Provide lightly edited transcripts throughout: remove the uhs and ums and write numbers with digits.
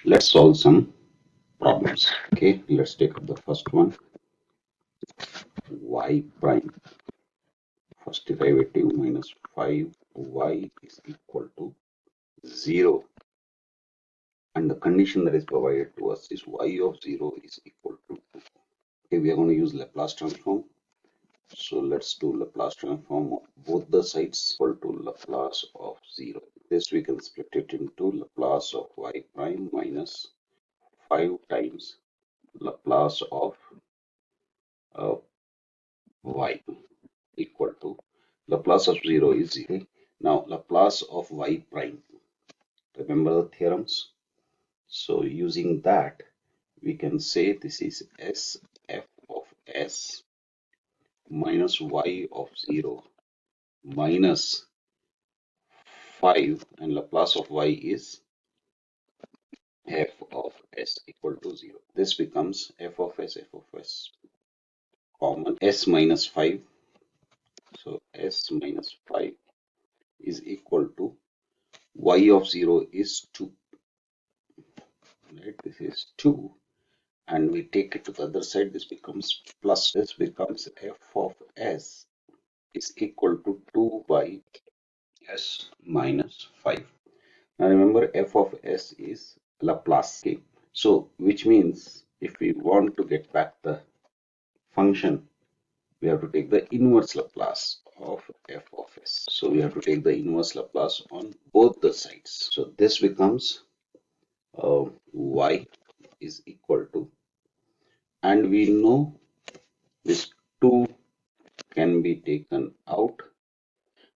Let's solve some problems. Okay, let's take up the first one. Y prime, first derivative minus 5y is equal to 0. And the condition that is provided to us is y of 0 is equal to 2. Okay, we are going to use Laplace transform. So let's do Laplace transform of both the sides equal to Laplace of 0. This we can split it into Laplace of y prime minus 5 times Laplace of y equal to Laplace of 0 is 0. Now Laplace of y prime. Remember the theorems? So using that, we can say this is sf of s minus y of 0 minus 5, and Laplace of y is f of s equal to 0. This becomes f of s common s minus 5. So s minus 5 is equal to y of 0 is 2. Right? This is 2. And we take it to the other side. This becomes plus. This becomes f of s is equal to 2 by s minus 5. Now remember, f of s is Laplace. Okay? So which means if we want to get back the function, we have to take the inverse Laplace of f of s. So we have to take the inverse Laplace on both the sides. So this becomes y is equal to, and we know this 2 can be taken out.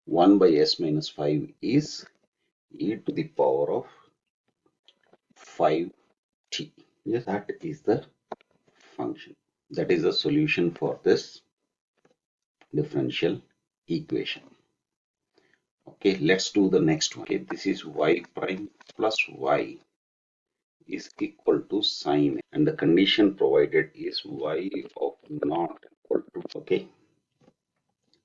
1 by s minus 5 is e to the power of 5t. Yes, that is the function. That is the solution for this differential equation. Okay, let's do the next one. Okay, this is y prime plus y is equal to sine, and the condition provided is y of not equal to. Okay,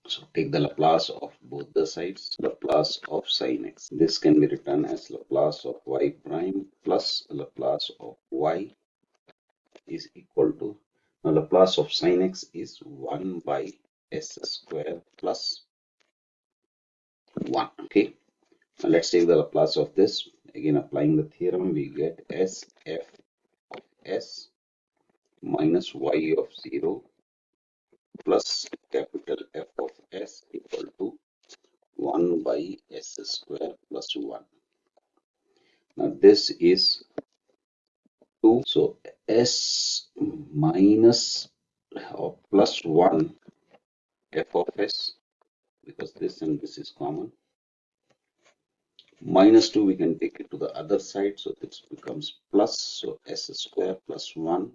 so take the Laplace of both the sides, Laplace of sine x. This can be written as Laplace of y prime plus Laplace of y is equal to, now Laplace of sine x is 1 by s square plus 1. Okay, now let's take the Laplace of this. Again, applying the theorem, we get sf of s minus y of 0 plus capital F of s equal to 1 by s square plus 1. Now this is 2. So s minus or plus 1 f of s, because this and this is common. Minus 2 we can take it to the other side, so this becomes plus, so s square plus 1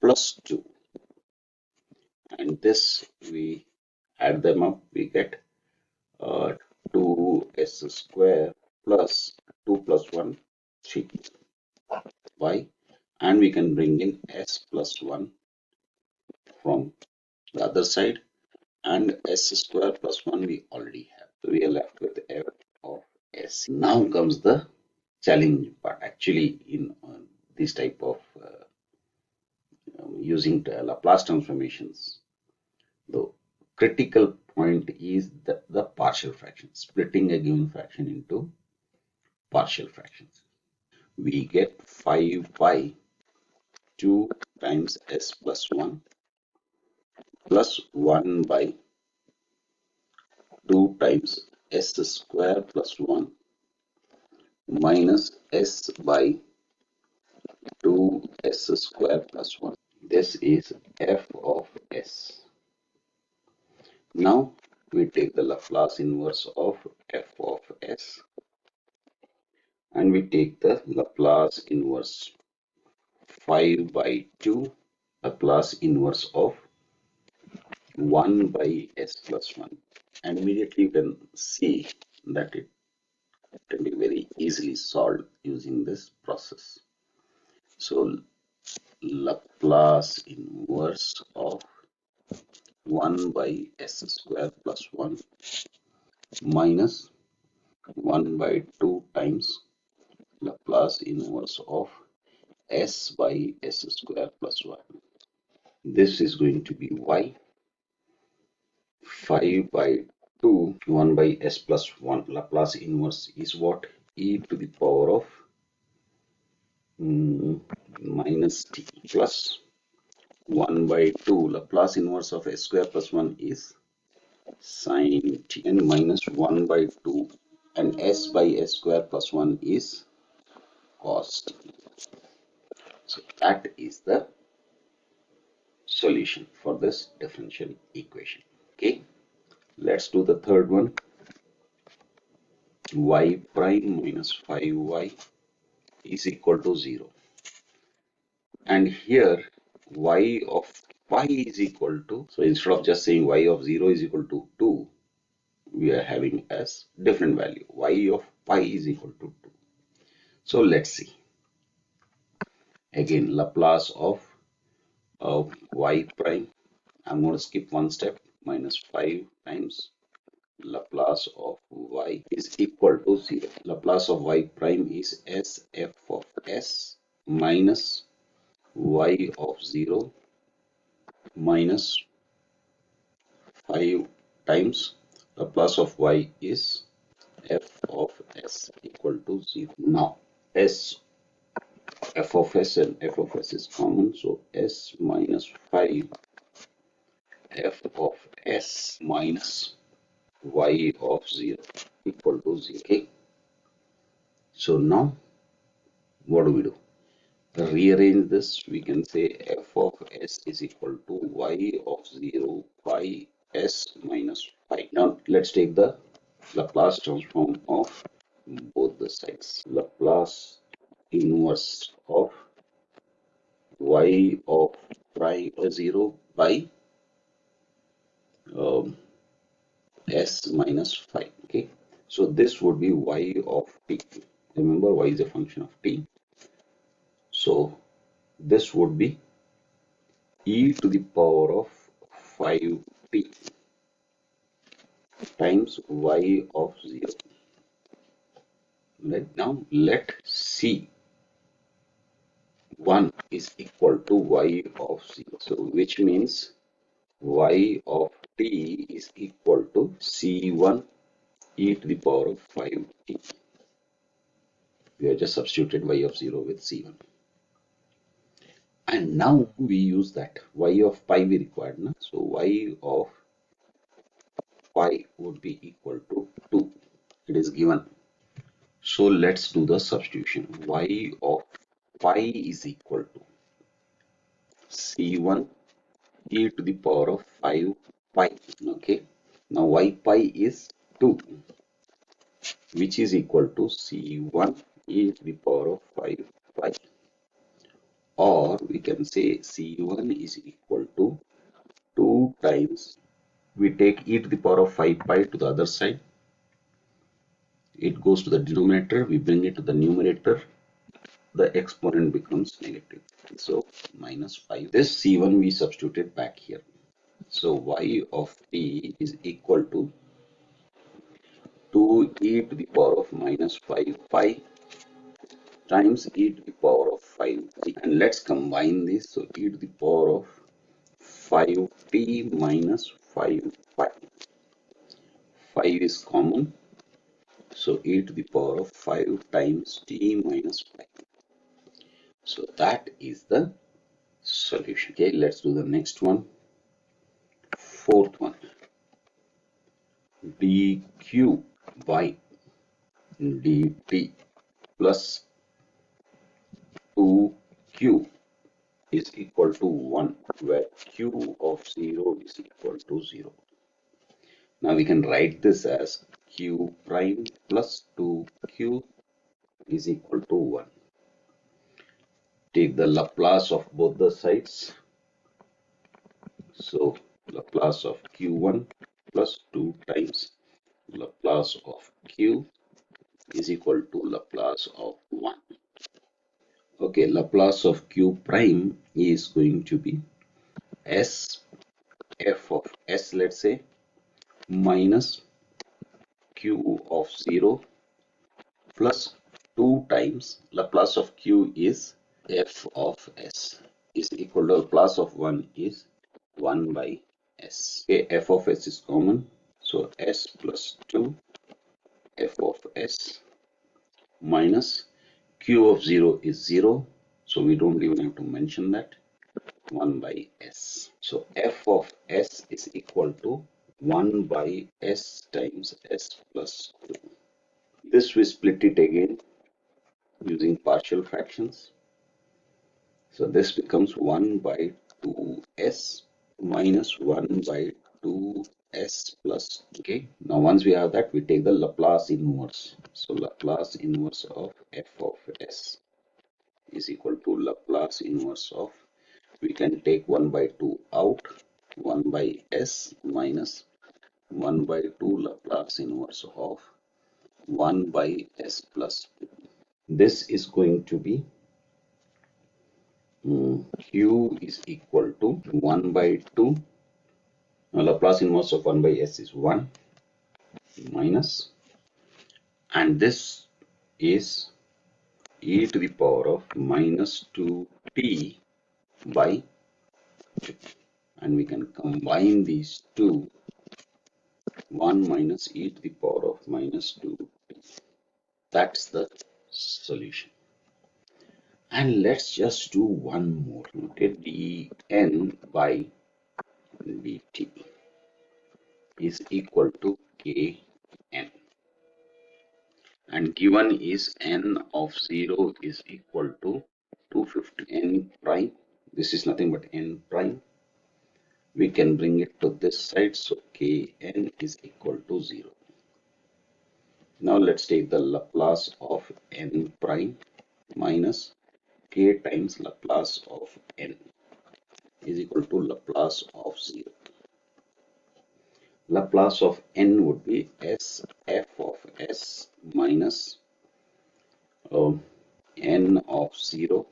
plus 2, and this we add them up, we get 2s square plus 2 plus 1 3 y, and we can bring in s plus 1 from the other side, and s square plus 1 we already have, so we are left with f of s. Now comes the challenge part. Actually, in this type of using Laplace transformations, the critical point is the partial fraction, splitting a given fraction into partial fractions. We get 5 by 2 times s plus 1 plus 1 by 2 times s square plus 1 minus s by 2s square plus 1. This is f of s. Now we take the Laplace inverse of f of s, and we take the Laplace inverse 5 by 2 Laplace inverse of 1 by s plus 1, and immediately you can see that it can be very easily solved using this process. So Laplace inverse of 1 by s square plus 1 minus 1 by 2 times Laplace inverse of s by s square plus 1. This is going to be y. 5 by 2, 1 by s plus 1. Laplace inverse is what? E to the power of minus t plus 1 by 2. Laplace inverse of s square plus 1 is sine t, and minus 1 by 2, and s by s square plus 1 is cos t. So that is the solution for this differential equation. Okay, let's do the third one. Y prime minus 5y is equal to 0. And here y of pi is equal to, so instead of just saying y of 0 is equal to 2, we are having as different value. Y of pi is equal to 2. So let's see. Again, Laplace of y prime. I'm going to skip one step. Minus 5 times Laplace of y is equal to 0. Laplace of y prime is s f of s minus y of 0 minus 5 times Laplace of y is f of s equal to 0. Now s f of s and f of s is common, so s minus 5 f of s minus y of 0 equal to 0. Okay, so now what do? Rearrange this. We can say f of s is equal to y of 0 pi s minus 5. Now let's take the Laplace transform of both the sides. Laplace inverse of y of prime 0 by um, s minus 5. Okay, so this would be y of t. Remember, y is a function of t. So this would be e to the power of 5t times y of 0. Right now, let c1 is equal to y of 0. So which means y of t is equal to c1 e to the power of 5t. We have just substituted y of 0 with c1. And now we use that y of pi we required. Na? So y of pi would be equal to 2. It is given. So let's do the substitution. Y of pi is equal to c1 e to the power of 5 pi. Okay. Now y pi is 2, which is equal to c1 e to the power of 5 pi. Or we can say c1 is equal to 2 times, we take e to the power of 5 pi to the other side. It goes to the denominator, we bring it to the numerator, the exponent becomes negative. So minus 5. This c1 we substituted back here. So y of t is equal to 2e to the power of minus 5 pi times e to the power of 5t. And let's combine this. So e to the power of 5t minus 5 pi. 5 is common. So e to the power of 5 times t minus 5. So that is the solution. Okay, let's do the next one. Fourth one. dq by dt plus 2q is equal to 1, where q of 0 is equal to 0. Now we can write this as q prime plus 2q is equal to 1. Take the Laplace of both the sides. So Laplace of q1 plus 2 times Laplace of q is equal to Laplace of 1. Okay, Laplace of q prime is going to be s f of s, let's say, minus q of 0 plus 2 times Laplace of q is f of s is equal to Laplace of 1 is 1 by s. Okay, f of s is common, so s plus 2 f of s minus q of 0 is 0, so we don't even have to mention that, 1 by s. So f of s is equal to 1 by s times s plus 2. This we split it again using partial fractions. So this becomes 1 by 2s minus 1 by 2s plus 2. Okay. Now once we have that, we take the Laplace inverse. So Laplace inverse of f of s is equal to Laplace inverse of, we can take 1 by 2 out, 1 by s minus 1 by 2 Laplace inverse of 1 by s plus 2. This is going to be q is equal to 1 by 2. Now Laplace inverse of 1 by s is 1 minus, and this is e to the power of minus 2t by 2. And we can combine these two, 1 minus e to the power of minus 2t. That's the solution. And let's just do one more. Okay, dn by dt is equal to kn. And given is n of 0 is equal to 250 n prime. This is nothing but n prime. We can bring it to this side, so kn is equal to 0. Now let's take the Laplace of n prime minus k times Laplace of n is equal to Laplace of 0. Laplace of n would be s f of s minus n of 0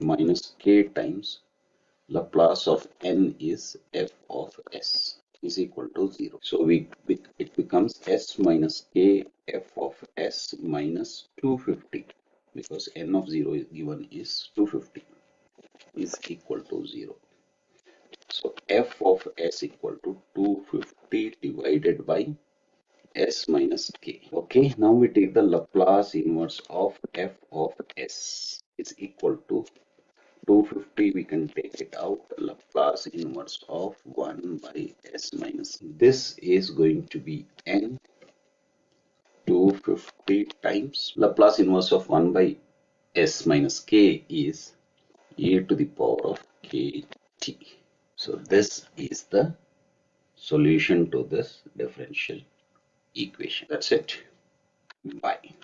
minus k times Laplace of n is f of s is equal to 0. So it becomes s minus k f of s minus 250, because n of 0 is given is 250 is equal to 0. So f of s equal to 250 divided by s minus k. Okay, now we take the Laplace inverse of f of s is equal to 250. We can take it out, Laplace inverse of 1 by s minus. This is going to be n 250 times Laplace inverse of 1 by s minus k is e to the power of kt. So this is the solution to this differential equation. That's it. Bye.